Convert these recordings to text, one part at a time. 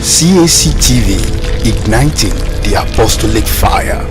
Cactv, igniting the apostolic fire.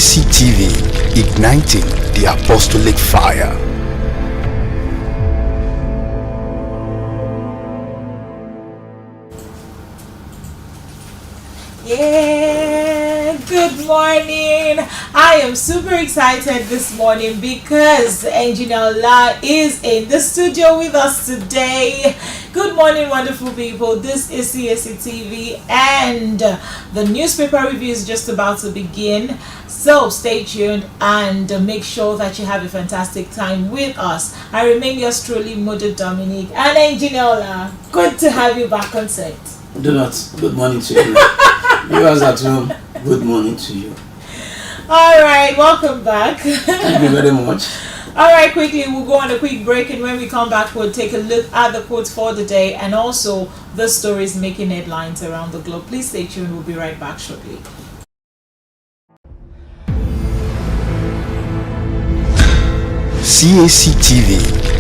Cactv, igniting the apostolic fire. Yeah, good morning. I am super excited this morning because Engineer La is in the studio with us today. Good morning, wonderful people. This is Cactv and the newspaper review is just about to begin. So stay tuned and make sure that you have a fantastic time with us. I remain yours truly, Mother Dominique and Engineer La. Good to have you back on set. Do not. Good morning to you. Viewers at home, good morning to you. Alright, welcome back. Thank you very much. Alright, quickly, we'll go on a quick break, and when we come back, we'll take a look at the quotes for the day and also the stories making headlines around the globe. Please stay tuned. We'll be right back shortly. Cactv,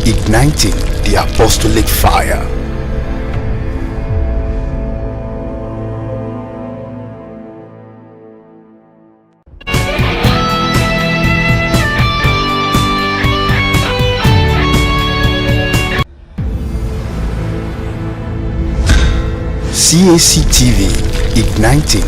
igniting the apostolic fire. Cactv, igniting.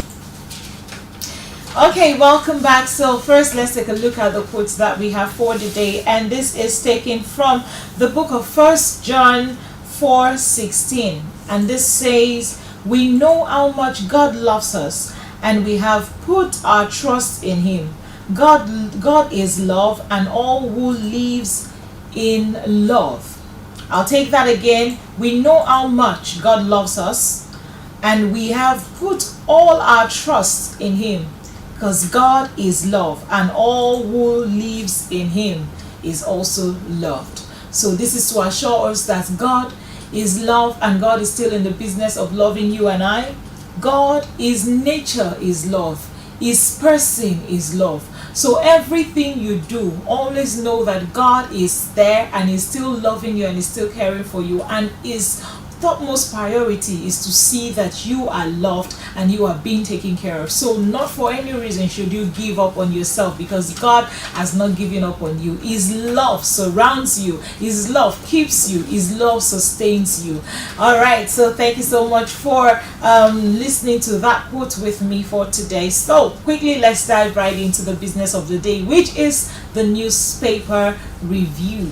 Okay, welcome back. So first, let's take a look at the quotes that we have for the day, and this is taken from the book of 1 John 4:16, and this says, "We know how much God loves us, and we have put our trust in Him. God is love, and all who lives in love." I'll take that again. We know how much God loves us, and we have put all our trust in Him, because God is love, and all who lives in Him is also loved. So this is to assure us that God is love, and God is still in the business of loving you and I. God, His nature is love. His person is love. So everything you do, always know that God is there and is still loving you and is still caring for you, and His topmost priority is to see that you are loved and you are being taken care of. So not for any reason should you give up on yourself, because God has not given up on you. His love surrounds you. His love keeps you. His love sustains you. All right, so thank you so much for listening to that quote with me for today. So quickly, let's dive right into the business of the day, which is the newspaper review.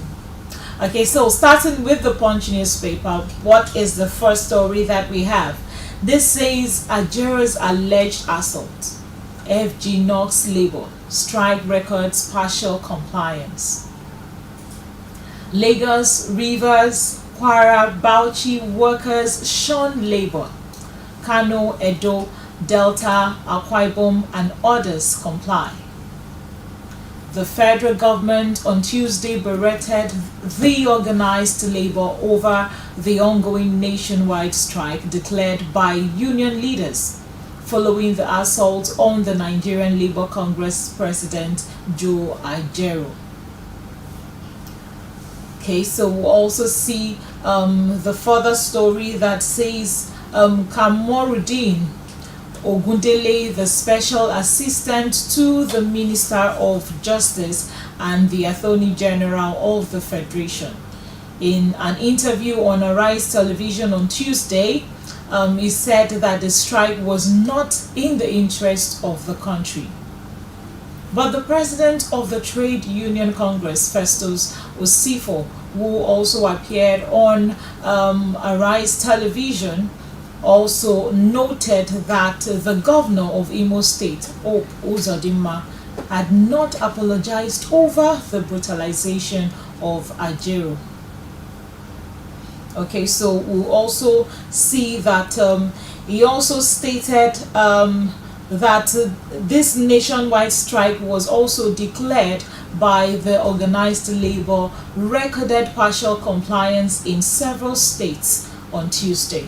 Okay, so starting with the Punch newspaper, what is the first story that we have? This says, Ajero's alleged assault. FG knocks Labour. Strike records partial compliance. Lagos, Rivers, Kwara, Bauchi workers shun Labour. Kano, Edo, Delta, Akwa Ibom and others comply. The federal government on Tuesday berated the organized labor over the ongoing nationwide strike declared by union leaders following the assault on the Nigerian Labour Congress President Joe Ajero. Okay, so we'll also see the further story that says Kamorudin Ogundele, the special assistant to the Minister of Justice and the Attorney General of the Federation, in an interview on Arise Television on Tuesday, he said that the strike was not in the interest of the country. But the president of the Trade Union Congress, Festus Osifo, who also appeared on Arise Television, also noted that the governor of Imo State, Hope Uzodinma, had not apologized over the brutalization of Ajero. Okay, so we'll also see that he also stated that this nationwide strike was also declared by the organized labor, recorded partial compliance in several states on Tuesday.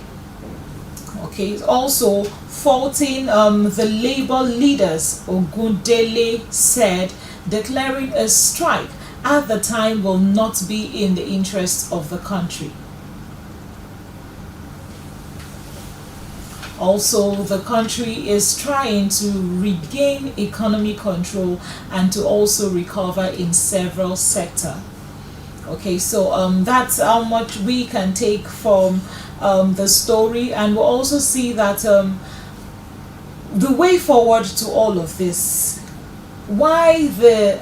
Okay, also faulting the labor leaders, Ogundele said declaring a strike at the time will not be in the interest of the country. Also, the country is trying to regain economic control and to also recover in several sectors. Okay, so that's how much we can take from the story, and we'll also see that the way forward to all of this, why the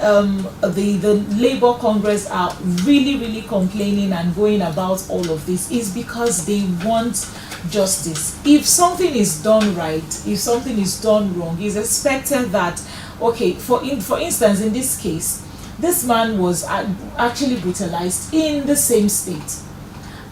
Labour Congress are really complaining and going about all of this is because they want justice. If something is done right, if something is done wrong, it's expected that, okay, for instance, in this case, this man was actually brutalized in the same state,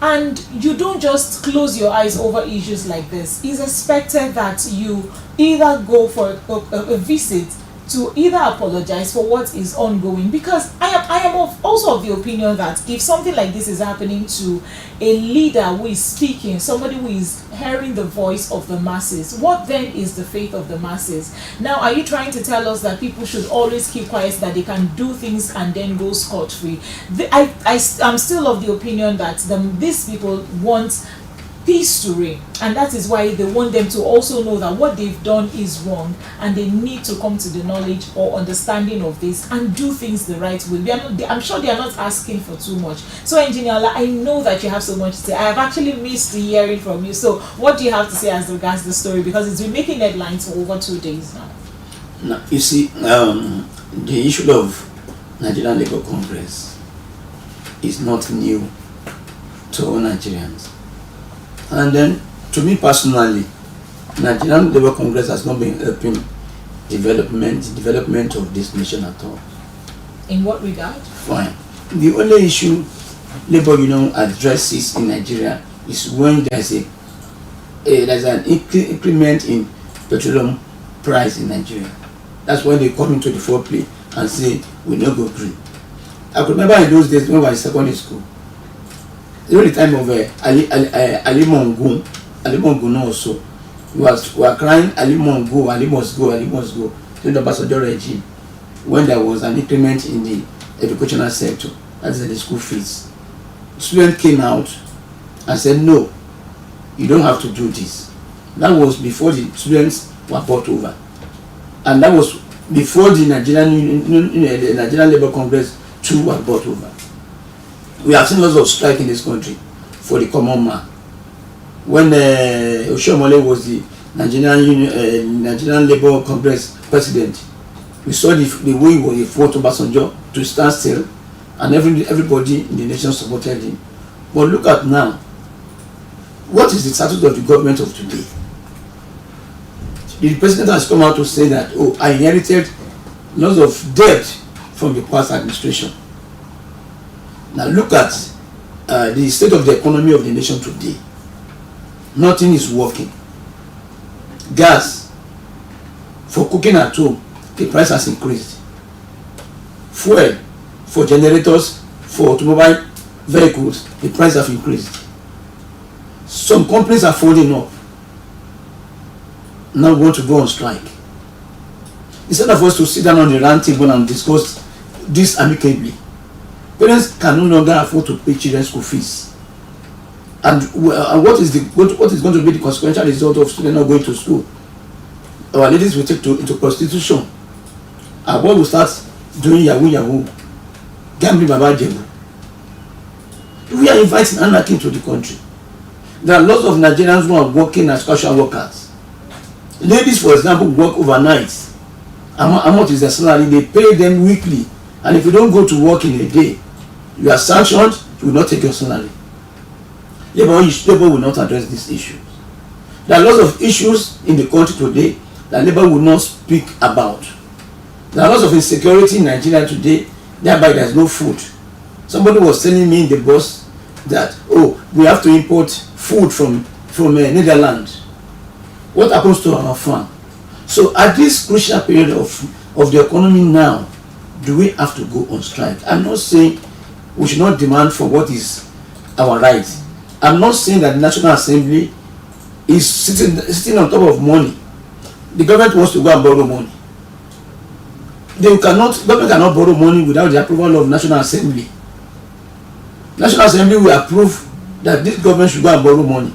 and you don't just close your eyes over issues like this. It's expected that you either go for a visit to either apologize for what is ongoing, because I am also of the opinion that if something like this is happening to a leader who is speaking, somebody who is hearing the voice of the masses, what then is the faith of the masses? Now, are you trying to tell us that people should always keep quiet, that they can do things and then go scot-free? I'm still of the opinion that these people want peace to reign, and that is why they want them to also know that what they've done is wrong, and they need to come to the knowledge or understanding of this and do things the right way. I'm sure they are not asking for too much. So, Engineer Ola, I know that you have so much to say. I have actually missed hearing from you. So what do you have to say as regards the story, because it's been making headlines for over 2 days now? Now, you see, the issue of Nigerian Labour Congress is not new to all Nigerians. And then, to me personally, Nigerian Labour Congress has not been helping development of this nation at all. In what regard? Fine. The only issue Labour Union addresses in Nigeria is when there's an increment in petroleum price in Nigeria. That's when they come into the foreplay and say, we no go green. I could remember in those days when we were in secondary school, during the time of Ali Mongun also, we were crying, Ali must go, Ali must go, Ali must go, during the Obasanjo regime, when there was an increment in the educational sector, that is the school fees. Students came out and said, no, you don't have to do this. That was before the students were bought over. And that was before the Nigerian Labour Congress too were bought over. We have seen lots of strike in this country for the common man. When Oshiomhole was the Nigerian Labour Congress president, we saw the way he fought Obasanjo to stand still, and everybody in the nation supported him. But look at now, what is the status of the government of today? The president has come out to say that, oh, I inherited lots of debt from the past administration. Now look at the state of the economy of the nation today. Nothing is working. Gas for cooking at home, the price has increased. Fuel for generators, for automobile vehicles, the price have increased. Some companies are folding up. Now we want to go on strike. Instead of us to sit down on the round table and discuss this amicably, Parents can no longer afford to pay children's school fees. And what is going to be the consequential result of students not going to school? Our ladies will take into prostitution. Our boy will start doing yahoo, gambling baba jebu. We are inviting anarchy into the country. There are lots of Nigerians who are working as casual workers. Ladies, for example, work overnight. How much is their salary? They pay them weekly. And if you don't go to work in a day, you are sanctioned, you will not take your salary. Labour will not address these issues. There are lots of issues in the country today that Labour will not speak about. There are lots of insecurity in Nigeria today, thereby there is no food. Somebody was telling me in the bus that, oh, we have to import food from Netherlands. What happens to our farm? So at this crucial period of the economy now, do we have to go on strike? I'm not saying we should not demand for what is our right. I'm not saying that the National Assembly is sitting on top of money. The government wants to go and borrow money. Government cannot borrow money without the approval of National Assembly. National Assembly will approve that this government should go and borrow money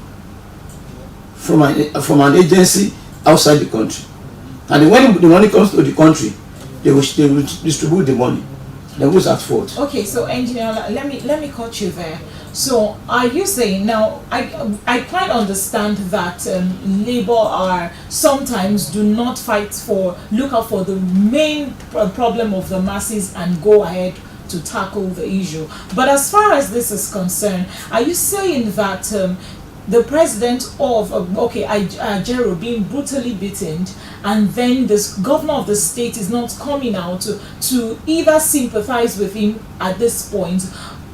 from an agency outside the country. And when the money comes to the country, they will distribute the money. Then who's at fault? Okay, so engineer, let me cut you there. So are you saying now? I quite understand that Labour are sometimes do not look out for the main problem of the masses and go ahead to tackle the issue. But as far as this is concerned, are you saying that the president of Ajero being brutally beaten, and then this governor of the state is not coming out to either sympathize with him at this point,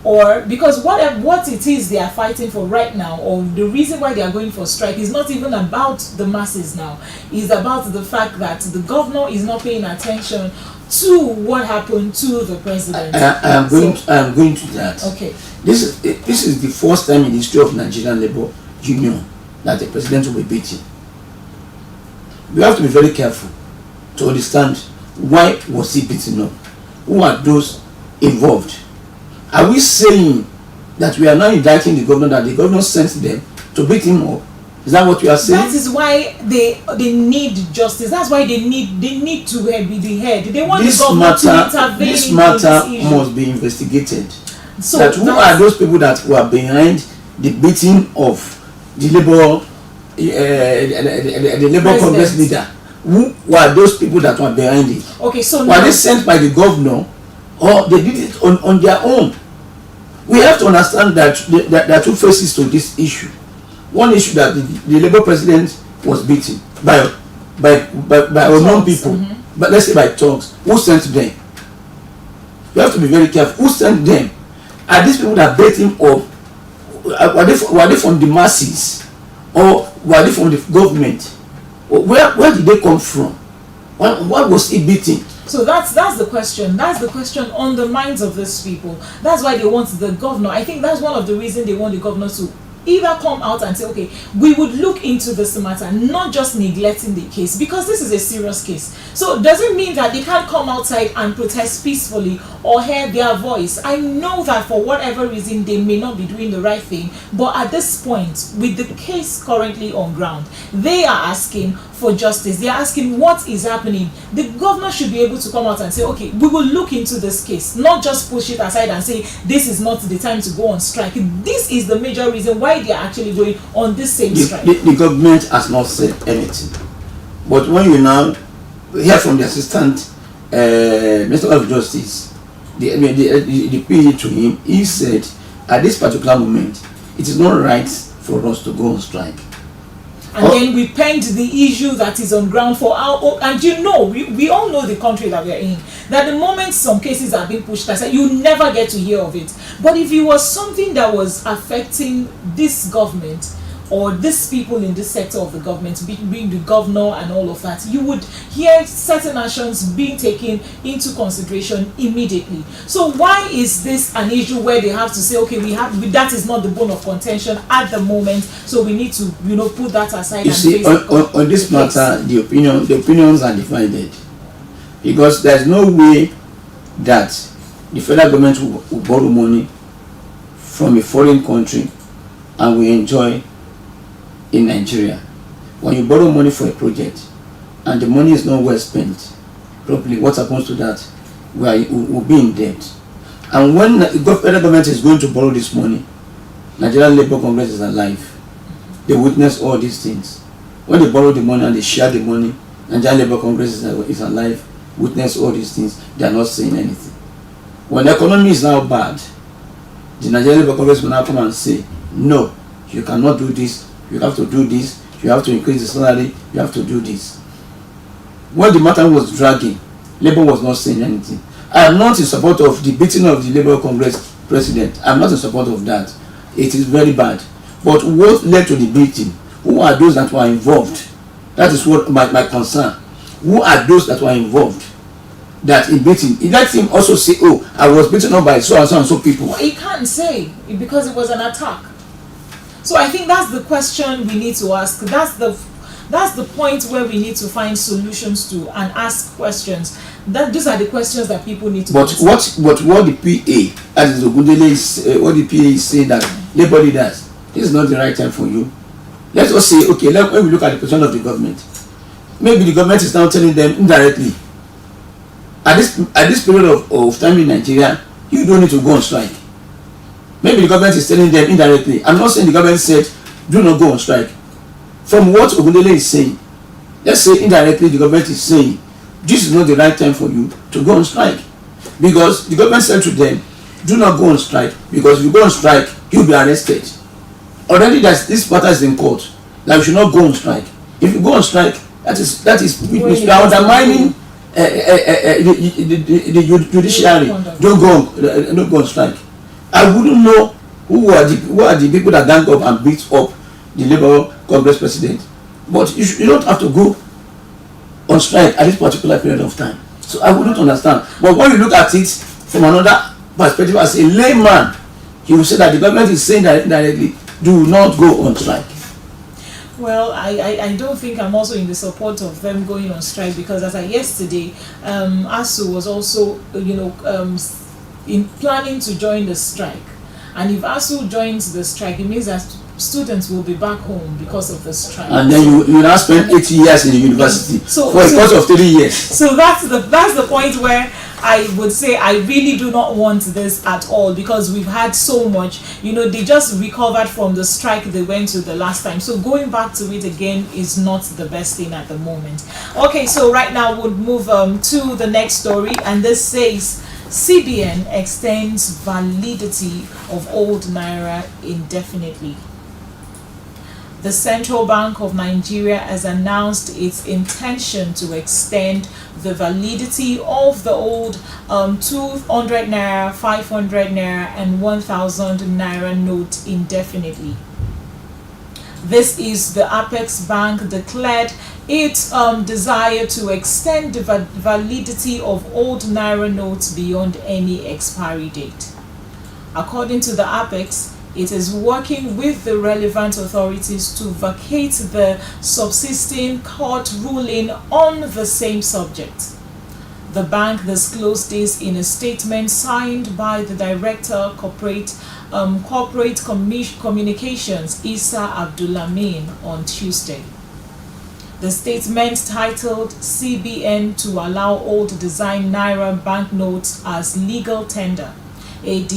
or because what it is they are fighting for right now, or the reason why they are going for strike is not even about the masses now, is about the fact that the governor is not paying attention to what happened to the president. I am going to that. Okay. This is the first time in the history of Nigerian Labour Union that the president will be beaten. We have to be very careful to understand why was he beaten up. Who are those involved? Are we saying that we are now indicting the governor, that the governor sent them to beat him up? Is that what you are saying? That is why they need justice. That's why they need to be the head. They want the government to intervene. This matter must be investigated. So that who are those people that were behind the beating of the Labour Congress leader? Who were those people that were behind it? Okay, so were they sent by the governor, or they did it on their own? We have to understand that there are two faces to this issue. One issue that the Labour president was beaten by unknown people, but let's say by thugs. Who sent them? You have to be very careful. Who sent them? Are these people that beat him up? Were they from the masses, or were they from the government? Where did they come from? What was he beating? So that's the question. That's the question on the minds of these people. That's why they want the governor. I think that's one of the reasons they want the governor to either come out and say, okay, we would look into this matter, not just neglecting the case, because this is a serious case. So does it mean that they can't come outside and protest peacefully or hear their voice? I know that for whatever reason they may not be doing the right thing, but at this point, with the case currently on ground, they are asking for justice. They are asking what is happening. The governor should be able to come out and say, okay, we will look into this case, not just push it aside and say this is not the time to go on strike. This is the major reason why they are actually going on this same strike. The government has not said anything, but when you now hear from the assistant Minister of Justice, the PA to him, he said at this particular moment it is not right for us to go on strike. And then we paint the issue that is on ground for our own. And you know, we all know the country that we are in. That the moment some cases are being pushed aside, you never get to hear of it. But if it was something that was affecting this government, or these people in this sector of the government, being the governor and all of that, you would hear certain actions being taken into consideration immediately. So why is this an issue where they have to say, okay, that is not the bone of contention at the moment, so we need to put that aside? You see, on this matter, the opinions are divided, because there's no way that the federal government will borrow money from a foreign country and we enjoy in Nigeria. When you borrow money for a project and the money is not well spent properly, what happens to that? We'll be in debt. And when the federal government is going to borrow this money, Nigerian Labour Congress is alive. They witness all these things. When they borrow the money and they share the money, Nigerian Labour Congress is alive, witness all these things, they are not saying anything. When the economy is now bad, the Nigerian Labour Congress will now come and say, no, you cannot do this, you have to do this, you have to increase the salary, you have to do this. When the matter was dragging, Labour was not saying anything. I am not in support of the beating of the Labour Congress president. I am not in support of that. It is very bad. But what led to the beating? Who are those that were involved? That is what my concern. Who are those that were involved? That in beating, let him also say, oh, I was beaten up by so and so and so people. Well, he can't say because it was an attack. So I think that's the question we need to ask. That's the point where we need to find solutions to and ask questions. These are the questions that people need to ask. But what the PA, as Ogundele is, what the PA is saying that Labour leaders, this is not the right time for you. Let us say, okay, when we look at the position of the government, maybe the government is now telling them indirectly, at this period of time in Nigeria, you don't need to go on strike. Maybe the government is telling them indirectly. I'm not saying the government said, do not go on strike. From what Ogundele is saying, let's say indirectly the government is saying, this is not the right time for you to go on strike. Because the government said to them, do not go on strike, because if you go on strike, you'll be arrested. Already this matter is in court, that you should not go on strike. If you go on strike, that is you are undermining the judiciary. Don't go on strike. I wouldn't know who are the people that gang up and beat up the Labour Congress president, but you don't have to go on strike at this particular period of time. So I wouldn't understand. But when you look at it from another perspective, as a layman, you will say that the government is saying that indirectly, do not go on strike. Well, I don't think I'm also in the support of them going on strike, because as of yesterday, ASU was also, in planning to join the strike. And if ASU joins the strike, it means that students will be back home because of the strike. And then you now spend 80 years in the university for a course of 3 years. So that's the point where I would say I really do not want this at all, because we've had so much. They just recovered from the strike they went to the last time. So going back to it again is not the best thing at the moment. Okay, so right now we'll move to the next story, and this says CBN extends validity of old Naira indefinitely. The Central Bank of Nigeria has announced its intention to extend the validity of the old 200 Naira, 500 Naira and 1000 Naira note indefinitely. This is the Apex Bank declared its desire to extend the validity of old Naira notes beyond any expiry date. According to the Apex, it is working with the relevant authorities to vacate the subsisting court ruling on the same subject. The bank disclosed this in a statement signed by the Director Corporate Communications, Isa Abdulamin, on Tuesday. The statement, titled CBN to allow old design Naira banknotes as legal tender, ad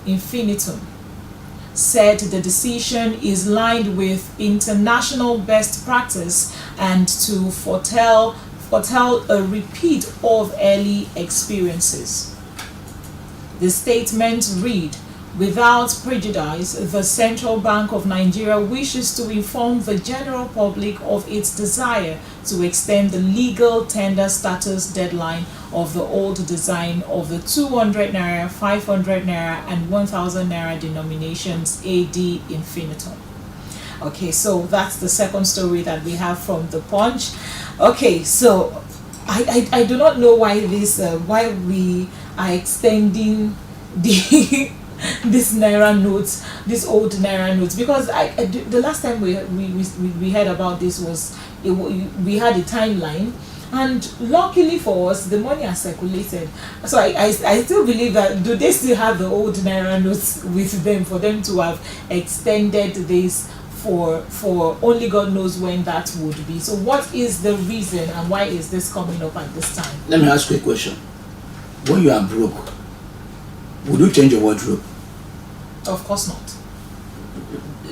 infinitum, said the decision is lined with international best practice and to foretell a repeat of early experiences. The statement read, "Without prejudice, the Central Bank of Nigeria wishes to inform the general public of its desire to extend the legal tender status deadline of the old design of the 200 Naira, 500 Naira and 1000 Naira denominations ad infinitum." Okay, so that's the second story that we have from the Punch. Okay, so I do not know why why we are extending the this Naira notes, this old Naira notes, because the last time we heard about this was we had a timeline, And luckily for us, the money has circulated. So I still believe that, do they still have the old Naira notes with them for them to have extended this for only God knows when that would be? So what is the reason and why is this coming up at this time? Let me ask you a question. When you are broke, would you change your wardrobe? Of course not.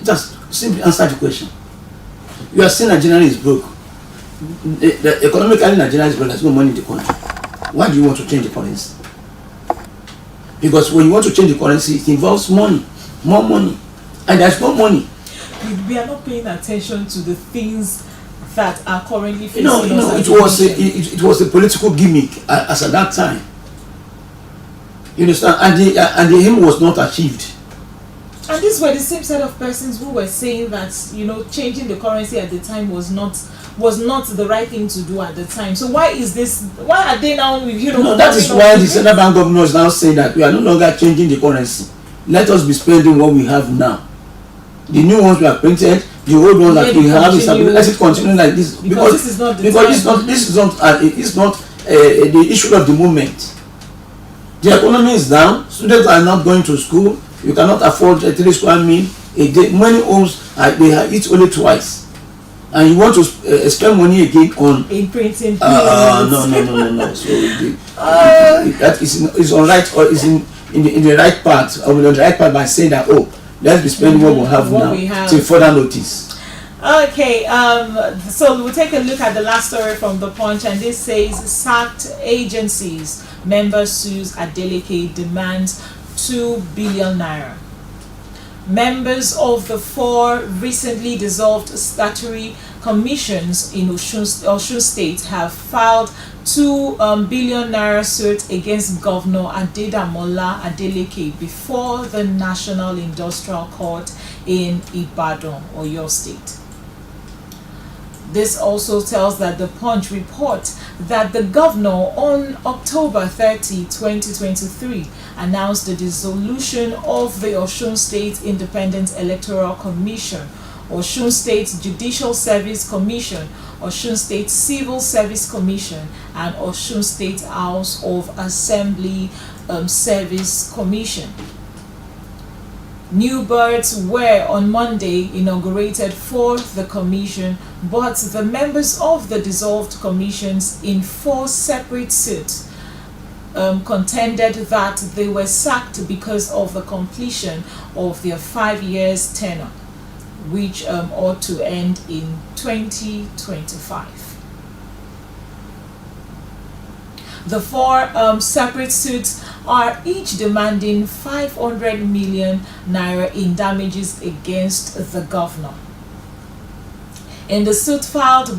Just simply answer the question. You are saying Nigeria is broke. Economically, Nigeria is broke. There's no money in the country. Why do you want to change the currency? Because when you want to change the currency, it involves money, more money, and there's no money. We are not paying attention to the things that are currently facing it was a political gimmick as at that time. You understand? And the aim was not achieved. And these were the same set of persons who were saying that, changing the currency at the time was not the right thing to do at the time. So why are they now, No, that is why the central bank governor is now saying that we are no longer changing the currency. Let us be spending what we have now. The new ones we have printed, the old ones that we have, let it continue like this. Because this is not the issue of the moment. The economy is down. Students are not going to school. You cannot afford a 3 square meal a day. Many homes they eat only twice, and you want to spend money again on printing. No. So that is on right, or is in the right part, or on the right part by saying that let's be spending what we have now till further notice. Okay, so we'll take a look at the last story from the Punch, and this says sacked agencies. Member sues Adeleke, demands 2 billion naira. Members of the 4 recently dissolved statutory commissions in Osun State have filed 2 billion naira suit against Governor Adedamola Adeleke before the National Industrial Court in Ibadan, Oyo State. This also tells that the Punch report that the governor on October 30, 2023 announced the dissolution of the Osun State Independent Electoral Commission, Osun State Judicial Service Commission, Osun State Civil Service Commission, and Osun State House of Assembly Service Commission. New birds were on Monday inaugurated for the commission, but the members of the dissolved commissions in 4 separate suits contended that they were sacked because of the completion of their 5 years tenure, which ought to end in 2025. The 4 separate suits are each demanding 500 million naira in damages against the governor. In the suit filed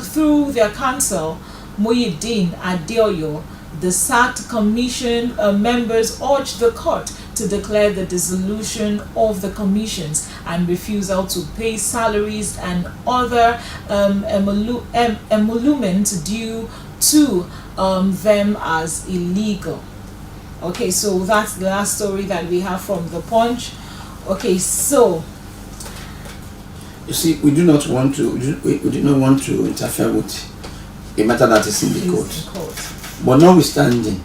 through their counsel, Muhyiddin Adeoyo, the sacked commission members urged the court to declare the dissolution of the commissions and refusal to pay salaries and other emoluments due to them as illegal. Okay, so that's the last story that we have from the Punch. Okay, so you see, we do not want to interfere with a matter that is in the court. But notwithstanding,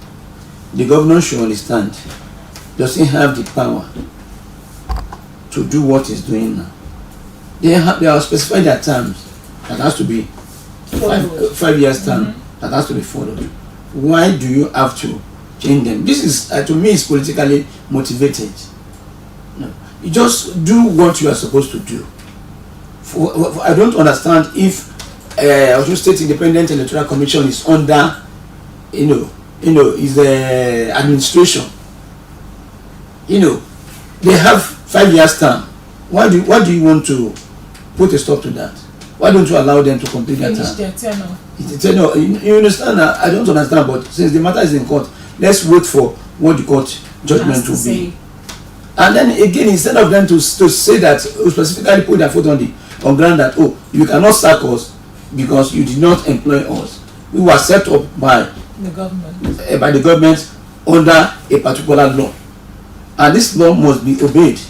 the governor should understand, does he have the power to do what he's doing now? They are specified their terms that has to be 5 years term. That has to be followed. Why do you have to change them? This is, to me, is politically motivated. No. You just do what you are supposed to do. I don't understand if Osun State Independent Electoral Commission is under, is the administration. They have 5 years term. Why do you want to put a stop to that? Why don't you allow them to complete their term? You understand? I don't understand, but since the matter is in court, let's wait for what the court judgment will be. And then again, instead of them to say that, specifically put their foot on ground that, you cannot sack us because you did not employ us. We were set up by the government under a particular law, and this law must be obeyed.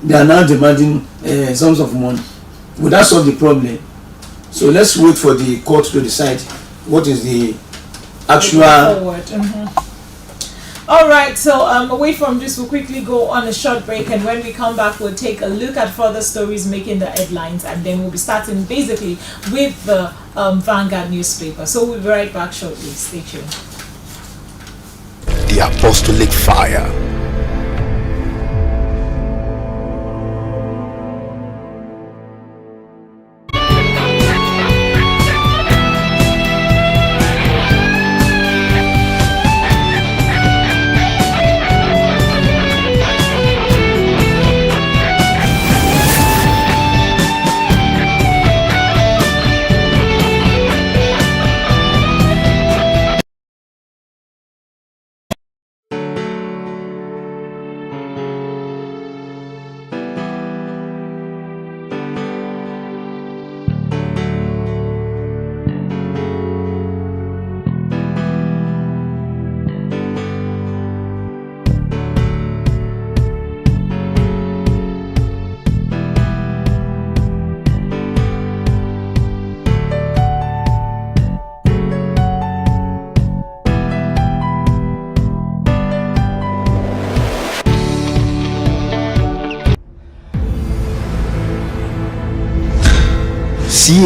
They are now demanding sums of money. Would that solve the problem? So let's wait for the court to decide what is the actual. All right, so away from this, we'll quickly go on a short break, and when we come back, we'll take a look at further stories making the headlines, and then we'll be starting basically with the Vanguard newspaper. So we'll be right back shortly. Stay tuned. The Apostolic Fire.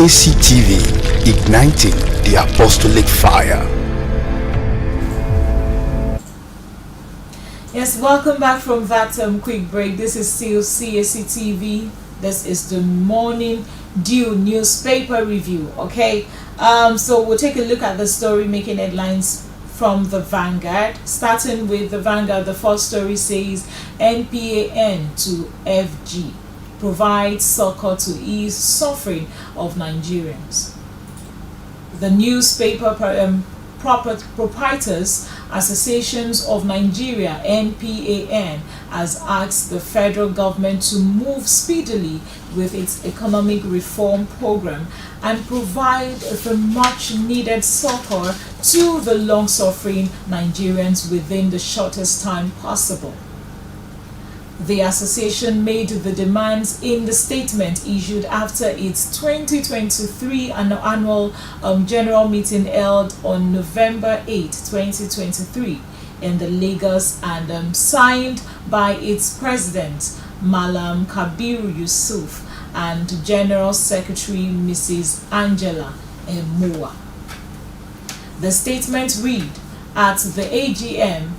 Cactv, igniting the Apostolic Fire. Yes, welcome back from that quick break. This is still Cactv. This is the Morning Dew newspaper review. Okay, so we'll take a look at the story making headlines from the Vanguard. Starting with the Vanguard, the first story says NPAN to FG provides succor to ease suffering of Nigerians. The newspaper Proprietors Associations of Nigeria (NPAN) has asked the federal government to move speedily with its economic reform program and provide the much needed succor to the long-suffering Nigerians within the shortest time possible. The association made the demands in the statement issued after its 2023 annual general meeting held on November 8, 2023 in the Lagos and signed by its president Malam Kabiru Yusuf and General Secretary Mrs. Angela Emua. The statement read, at the AGM,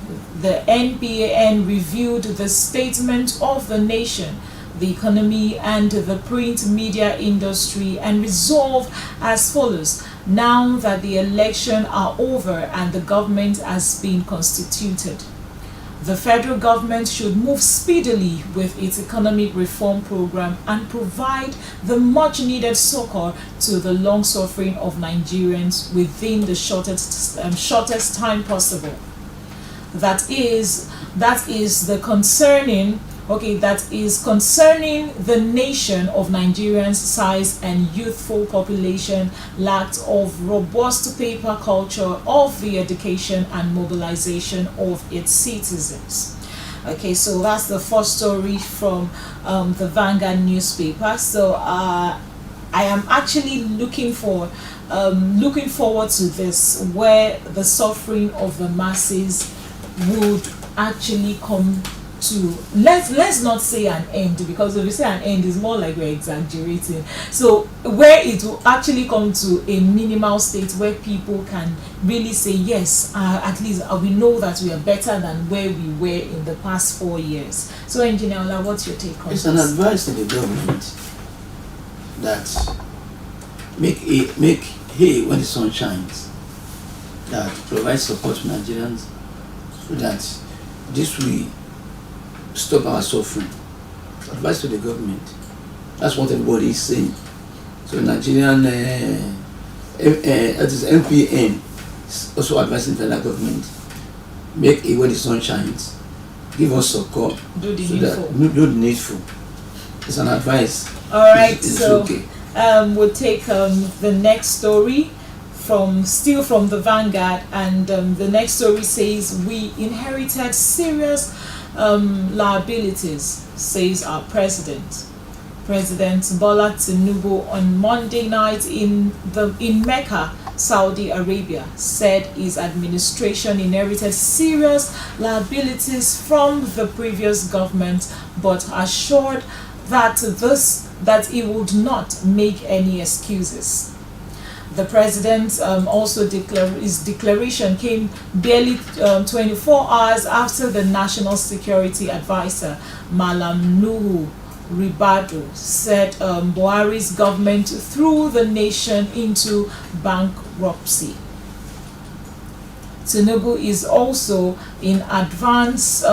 the NPAN reviewed the statement of the nation, the economy and the print media industry and resolved as follows: now that the elections are over and the government has been constituted, the federal government should move speedily with its economic reform program and provide the much needed succor to the long suffering of Nigerians within the shortest time possible. That is concerning the nation of Nigerians' size and youthful population, lack of robust paper culture of the education and mobilization of its citizens. Okay, so that's the first story from the Vanguard newspaper. So I am actually looking forward to this, where the suffering of the masses would actually come to, let's not say an end, because if we say an end, it's more like we're exaggerating. So where it will actually come to a minimal state where people can really say, yes, at least we know that we are better than where we were in the past 4 years. So Engineer Ola, what's your take on this? It's an advice to the government that make hay when the sun shines, that provide support to Nigerians so that this will stop our suffering. Advice to the government. That's what everybody is saying. So Nigerian NPN is also advising the federal government, make hay when the sun shines, give us support, Do the needful. It's an advice. All right, it's so okay. We'll take the next story from the Vanguard, and the next story says, we inherited serious liabilities, says our president. President Bola Tinubu on Monday night in Mecca, Saudi Arabia, said his administration inherited serious liabilities from the previous government, but assured that he would not make any excuses. The president his declaration came barely 24 hours after the National Security Advisor, Malam Nuhu Ribadu, said Buhari's government threw the nation into bankruptcy. Tinubu is also in advanced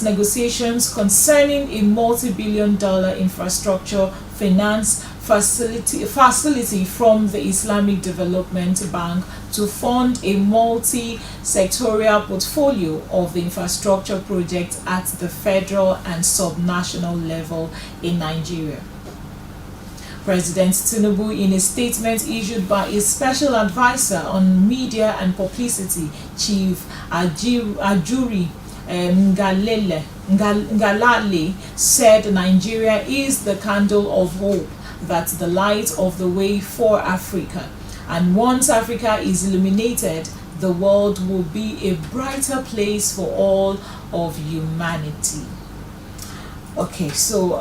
negotiations concerning a multi-billion-dollar infrastructure finance facility from the Islamic Development Bank to fund a multi-sectorial portfolio of the infrastructure projects at the federal and subnational level in Nigeria. President Tinubu, in a statement issued by his special advisor on media and publicity, Chief Ajuri Ngalale, said Nigeria is the candle of hope, that's the light of the way for Africa, and once Africa is illuminated, the world will be a brighter place for all of humanity. Okay, so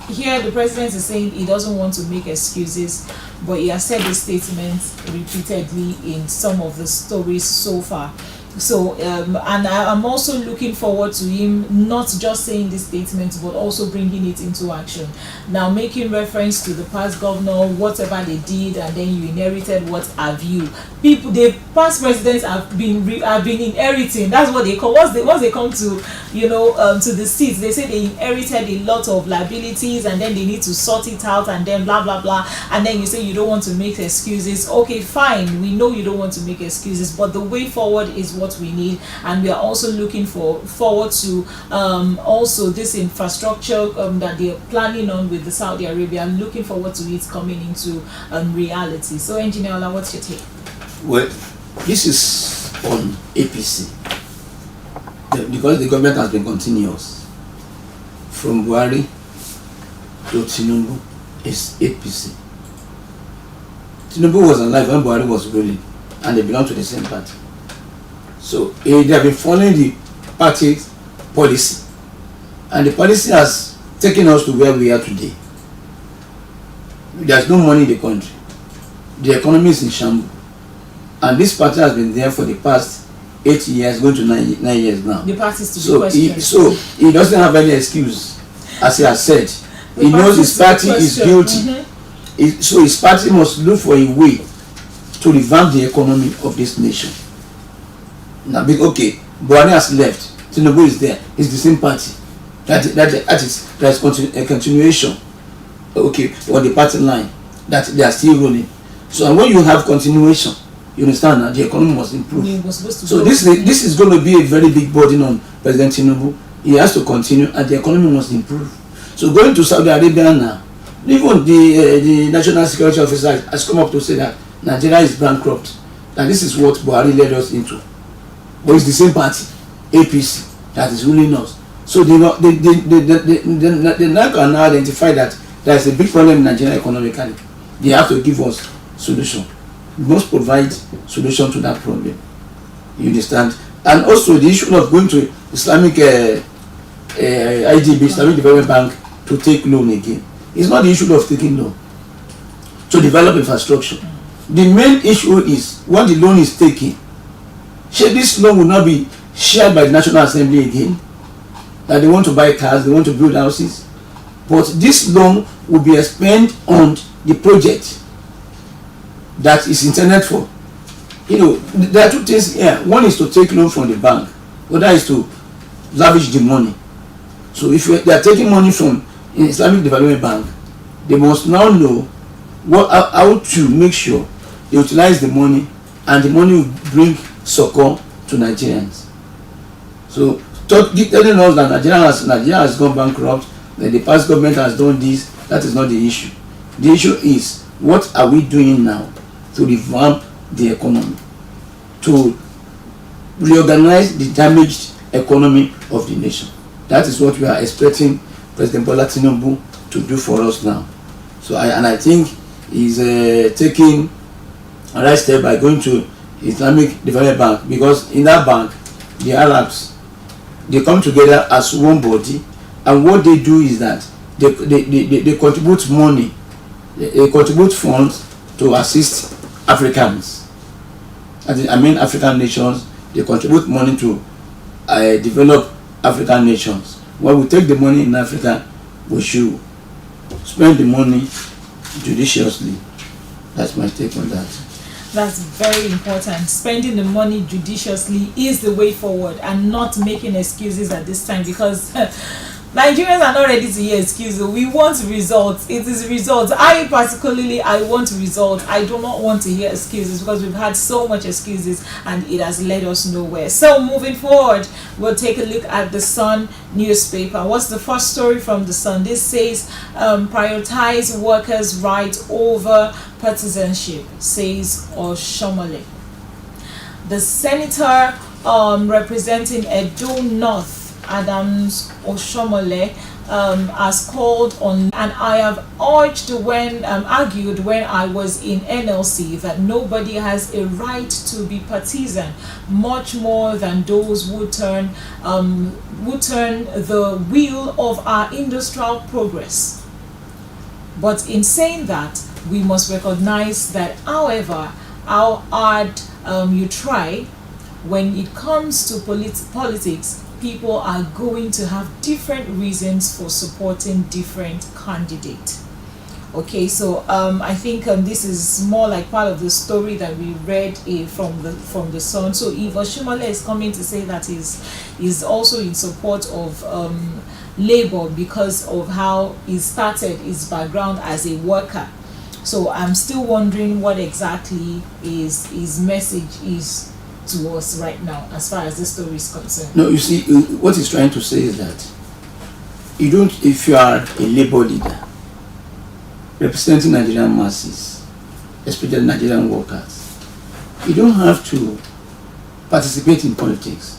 here the president is saying he doesn't want to make excuses, but he has said this statement repeatedly in some of the stories so far. So and I'm also looking forward to him not just saying this statement but also bringing it into action. Now, making reference to the past governor, whatever they did, and then you inherited what have you. People, the past presidents have been inheriting. That's what they call once they come to to the seats, they say they inherited a lot of liabilities and then they need to sort it out and then blah blah blah, and then you say you don't want to make excuses. Okay, fine, we know you don't want to make excuses, but the way forward is what we need, and we are also looking forward to also this infrastructure that they are planning on with the Saudi Arabia. I'm looking forward to it coming into reality. So, Engineer Ola, what's your take? Well, this is on APC because the government has been continuous from Buhari to Tinubu. Is APC. Tinubu was alive when Buhari was ruling, and they belong to the same party. So they have been following the party's policy, and the policy has taken us to where we are today. There's no money in the country. The economy is in shambles, and this party has been there for the past 8 years, going to 9 years now. The party is to be questioned. So he doesn't have any excuse, as he has said. He knows his party is guilty. So his party must look for a way to revamp the economy of this nation. Now, okay, Buhari has left, Tinubu is there, it's the same party. That is a continuation, okay, on the party line, that they are still rolling. So, and when you have continuation, you understand that the economy must improve. So this is going to be a very big burden on President Tinubu. He has to continue, and the economy must improve. So going to Saudi Arabia now, even the National Security Officer has come up to say that Nigeria is bankrupt, and this is what Buhari led us into. But it's the same party, APC, that is ruling us. So they now can now identify that there is a big problem in Nigeria economically. They have to give us solution. We must provide solution to that problem. You understand? And also the issue of going to Islamic IDB, Islamic Development Bank, to take loan again. It's not the issue of taking loan to develop infrastructure. The main issue is what the loan is taking. This loan will not be shared by the National Assembly again. That they want to buy cars, they want to build houses. But this loan will be spent on the project that is intended for. There are two things here. One is to take loan from the bank. The other is to lavish the money. So if they are taking money from Islamic Development Bank, they must now know how to make sure they utilize the money, and the money will bring succor to Nigerians. So telling us that Nigeria has gone bankrupt, that the past government has done this, that is not the issue. The issue is, what are we doing now to revamp the economy, to reorganize the damaged economy of the nation? That is what we are expecting President Bola Tinubu to to do for us now. So I think he's taking a right step by going to Islamic Development Bank, because in that bank the Arabs, they come together as one body, and what they do is that they contribute money, they contribute funds to assist Africans. I mean African nations, they contribute money to develop African nations. When we take the money in Africa, we should spend the money judiciously. That's my take on that. That's very important. Spending the money judiciously is the way forward, and not making excuses at this time, because Nigerians are not ready to hear excuses. We want results. It is results. I want results. I do not want to hear excuses, because we've had so much excuses and it has led us nowhere. So moving forward, we'll take a look at the Sun newspaper. What's the first story from the Sun? This says prioritize workers' rights over partisanship, says Oshomole. The senator representing Edo North, Adams Oshomole, has called on, and I have argued when I was in NLC, that nobody has a right to be partisan, much more than those who turn the wheel of our industrial progress. But in saying that, we must recognize that, however, how hard you try, when it comes to politics, people are going to have different reasons for supporting different candidates. Okay, so I think this is more like part of the story that we read from the Sun. So if Oshomole is coming to say that he's also in support of Labour because of how he started his background as a worker. So I'm still wondering what exactly his message is to us right now, as far as this story is concerned. No, you see, what he's trying to say is that if you are a Labour leader representing Nigerian masses, especially Nigerian workers, you don't have to participate in politics.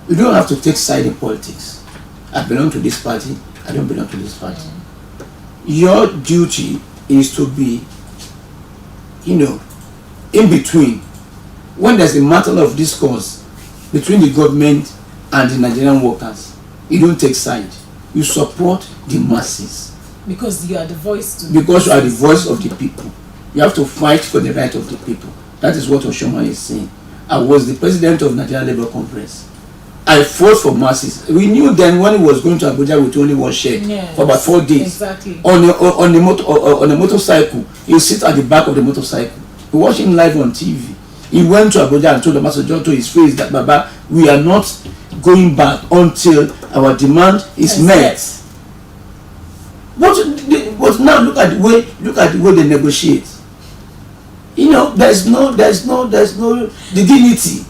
You don't have to take side in politics. I belong to this party, I don't belong to this party. Your duty is to be, in between. When there's a matter of discourse between the government and the Nigerian workers, you don't take side. You support the masses. Because you are the voice to Because you are the voice of the people. You have to fight for the right of the people. That is what Oshomole is saying. I was the president of Nigerian Labour Congress. I fought for masses. We knew then when he was going to Abuja with only one shirt for about 4 days. Exactly. On a motorcycle, he sit at the back of the motorcycle. We watched him live on TV. He went to Abuja and told the Master John to his face that, Baba, we are not going back until our demand is met. But now look at the way they negotiate. There's no dignity.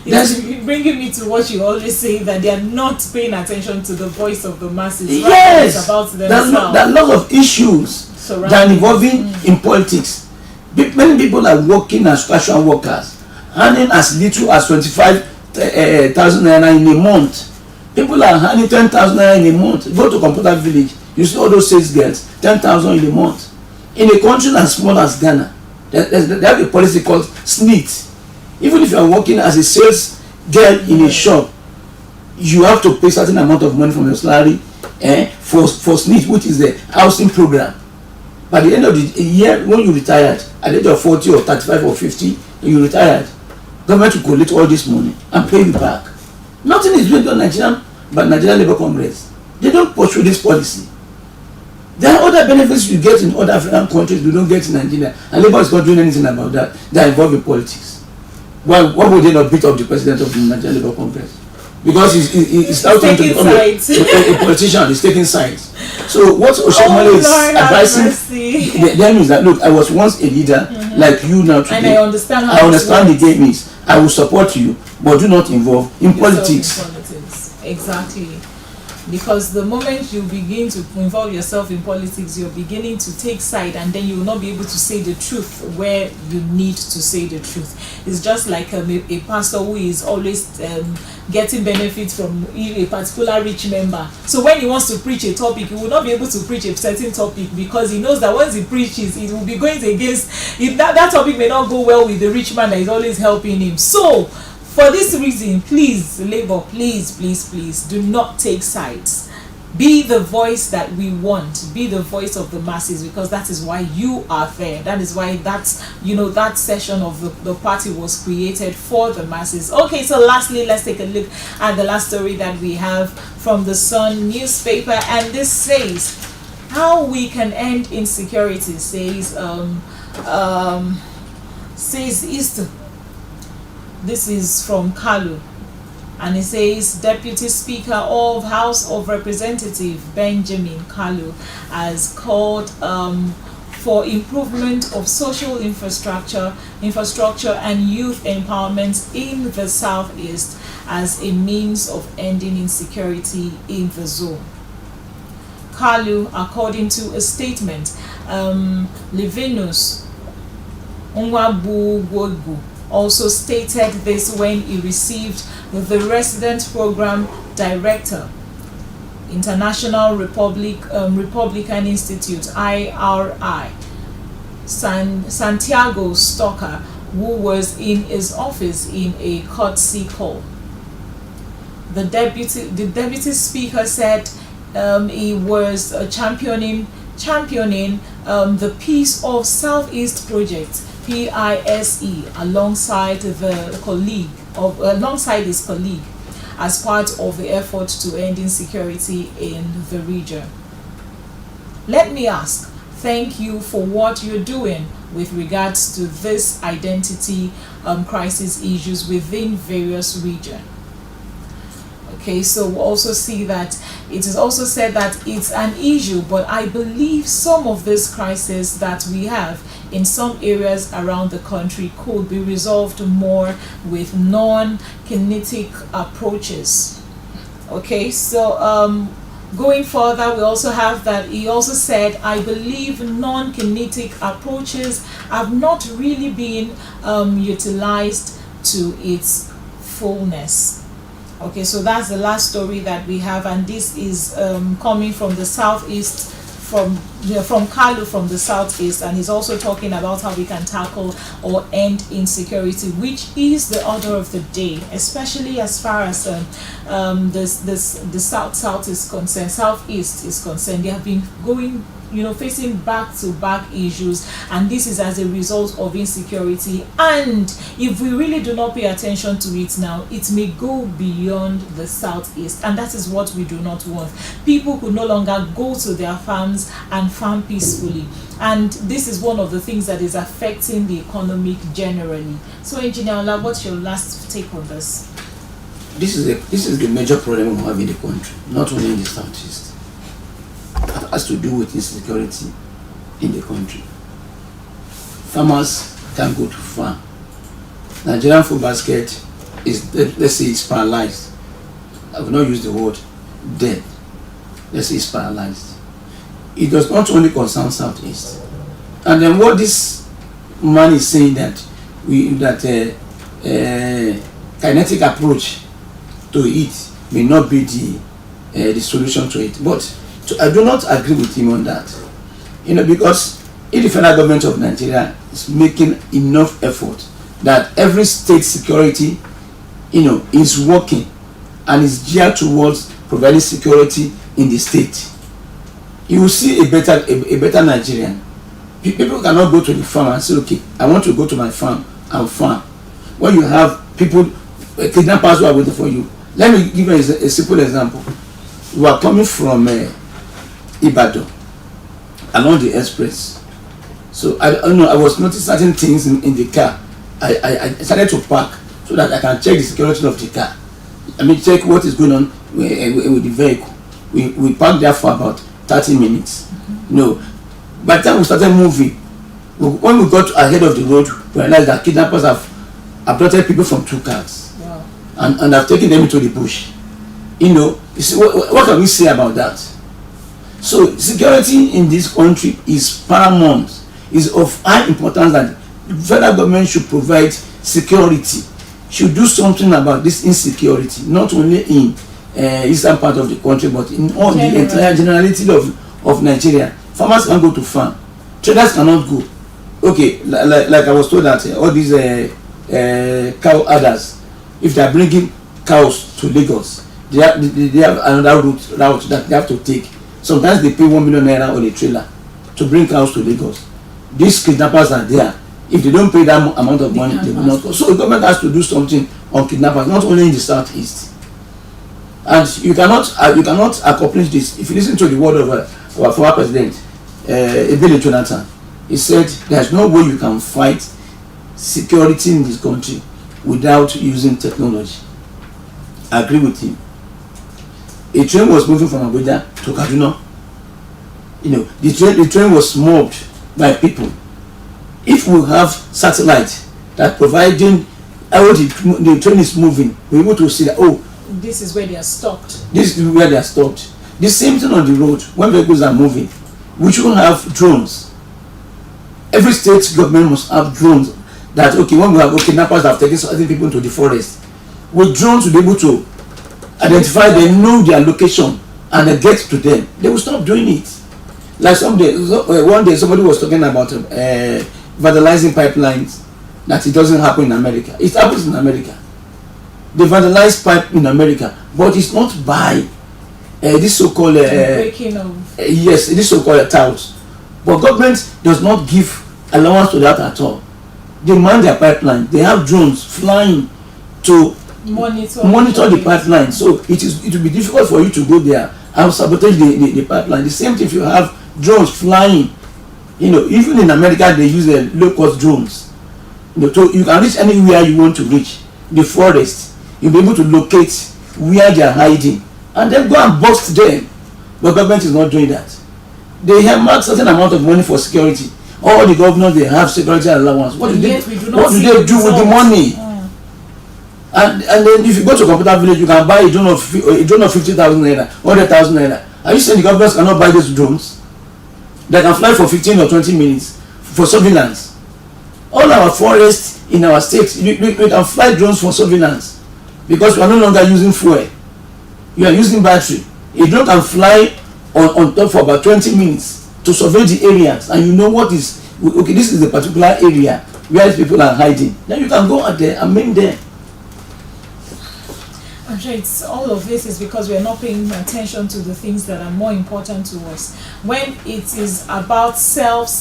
It's bringing me to what you always say, that they are not paying attention to the voice of the masses. Yes, right? About there are lots of issues that are involving in politics. Many people are working as casual workers, earning as little as 25,000 naira in a month. People are earning 10,000 naira in a month. Go to Computer Village, you see all those sales girls, 10,000 in a month. In a country as small as Ghana, they have a policy called SNIT. Even if you are working as a sales girl in a shop, you have to pay certain amount of money from your salary for SNIT, which is the housing program. By the end of the year, when you retired, at the age of 40 or 35 or 50, you retired, government will collect all this money and pay you back. Nothing is being done by Nigerian Labour Congress. They don't pursue this policy. There are other benefits you get in other African countries you don't get in Nigeria, and Labour is not doing anything about that. They are involved in politics. Why would they not beat up the president of the Nigerian Labour Congress? Because he's now trying to become a politician. He's taking sides. So what Oshomole is advising them is that, look, I was once a leader like you now today. And I understand the game is. I will support you, but do not involve in politics. Exactly. Because the moment you begin to involve yourself in politics, you're beginning to take side, and then you will not be able to say the truth where you need to say the truth. It's just like a pastor who is always getting benefits from a particular rich member. So when he wants to preach a topic, he will not be able to preach a certain topic, because he knows that once he preaches, it will be going against, if that topic may not go well with the rich man that is always helping him. So for this reason, please, Labour, please do not take sides. Be the voice that we want. Be the voice of the masses, because that is why you are there. That is why that session of the party was created, for the masses. Okay, so lastly, let's take a look at the last story that we have from the Sun newspaper, and this says how we can end insecurity. Says East. This is from Kalu. And it says Deputy Speaker of House of Representatives Benjamin Kalu has called for improvement of social infrastructure and youth empowerment in the Southeast as a means of ending insecurity in the zone. Kalu, according to a statement, Livinus Nwabugwogu also stated this when he received the Resident Program Director, International Republican Institute (IRI), Santiago Stocker, who was in his office in a courtesy call. The deputy speaker said he was championing the Peace of Southeast project (PISE) alongside his colleague as part of the effort to end insecurity in the region. Let me ask, thank you for what you're doing with regards to this identity crisis issues within various regions. Okay, so we also see that it is also said that it's an issue, but I believe some of this crisis that we have in some areas around the country could be resolved more with non-kinetic approaches. Okay, so going further, we also have that he also said, I believe non-kinetic approaches have not really been utilized to its fullness. Okay, so that's the last story that we have, and this is coming from the Southeast, from Kalu from the Southeast, and he's also talking about how we can tackle or end insecurity, which is the order of the day, especially as far as the South is concerned, Southeast is concerned. They have been going, facing back-to-back issues, and this is as a result of insecurity. And if we really do not pay attention to it now, it may go beyond the Southeast, and that is what we do not want. People could no longer go to their farms and farm peacefully, and this is one of the things that is affecting the economy generally. So, Engineer Ola, what's your last take on this? This is the major problem we have in the country, not only in the Southeast. It has to do with insecurity in the country. Farmers can't go to farm. Nigerian food basket is, let's say, it's paralyzed. I will not use the word dead. Let's say it's paralyzed. It does not only concern Southeast. And then what this man is saying that kinetic approach to it may not be the solution to it. But I do not agree with him on that. Because if the federal government of Nigeria is making enough effort that every state security, is working and is geared towards providing security in the state, you will see a better Nigerian. People cannot go to the farm and say, okay, I want to go to my farm and farm. When you have people, kidnappers who are waiting for you. Let me give you a simple example. You are coming from Ibadan along the express. So I was noticing certain things in the car. I started to park so that I can check the security of the car. Check what is going on with the vehicle. We parked there for about 30 minutes. By the time we started moving, when we got ahead of the road, we realized that kidnappers have abducted people from 2 cars. Wow. and have taken them into the bush. You see, what can we say about that? So security in this country is paramount, is of high importance that the federal government should provide security, should do something about this insecurity, not only in eastern part of the country, but in all the entire generality of Nigeria. Farmers can go to farm, traders cannot go. Okay, like I was told that all these cow herders, if they are bringing cows to Lagos, they have another route that they have to take. Sometimes they pay 1 million naira on a trailer to bring cows to Lagos. These kidnappers are there. If they don't pay that amount of money, they will not go. So the government has to do something on kidnappers, not only in the southeast. And you cannot accomplish this. If you listen to the word of our former president, Ebele Jonathan, he said there's no way you can fight security in this country without using technology. I agree with him. A train was moving from Abuja to Kaduna. The train was mobbed by people. If we have satellite that providing how the train is moving, we're able to see that, oh, this is where they are stopped. This is where they are stopped. The same thing on the road, when vehicles are moving, we should have drones. Every state government must have drones. That, okay, when we have kidnappers that have taken certain people into the forest, with drones to be able to identify them, know their location, and then get to them. They will stop doing it. Like one day somebody was talking about vandalizing pipelines, that it doesn't happen in America. It happens in America. They vandalize pipe in America, but it's not by this so-called breaking of yes, this so-called touts. But government does not give allowance to that at all. They man their pipeline. They have drones flying to monitor the pipeline. So it will be difficult for you to go there and sabotage the pipeline. The same thing if you have drones flying. Even in America they use low-cost drones. So you can reach anywhere you want to reach. The forest, you'll be able to locate where they are hiding and then go and bust them. But government is not doing that. They have marked certain amount of money for security. All the governors, they have security allowance. What do they do with the money? And then if you go to a computer village, you can buy a drone of 50,000 naira, 100,000 naira. Are you saying the governors cannot buy these drones? They can fly for 15 or 20 minutes for surveillance. All our forests in our states, we can fly drones for surveillance because we are no longer using fuel. You are using battery. A drone can fly on top for about 20 minutes to survey the areas, and you know what is okay. This is a particular area where people are hiding. Then you can go out there and maim them. I'm sure all of this is because we are not paying attention to the things that are more important to us. When it is about self,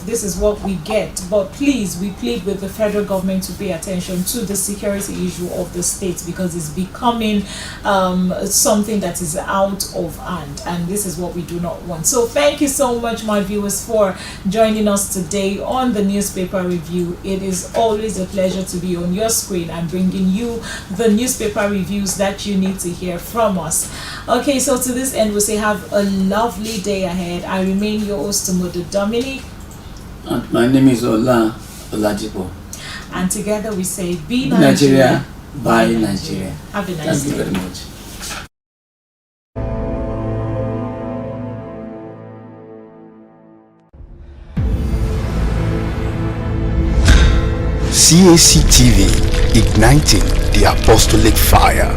this is what we get. But please, we plead with the federal government to pay attention to the security issue of the states, because it's becoming something that is out of hand, and this is what we do not want. So thank you so much, my viewers, for joining us today on the newspaper review. It is always a pleasure to be on your screen and bringing you the newspaper reviews that you need to hear from us. Okay, so to this end, we say have a lovely day ahead. I remain your host, Modu Dominic. And my name is Ola Olajipo. And together we say, be Nigeria, by Nigeria. Have a nice day. Thank you very much. Cactv, igniting the apostolic fire.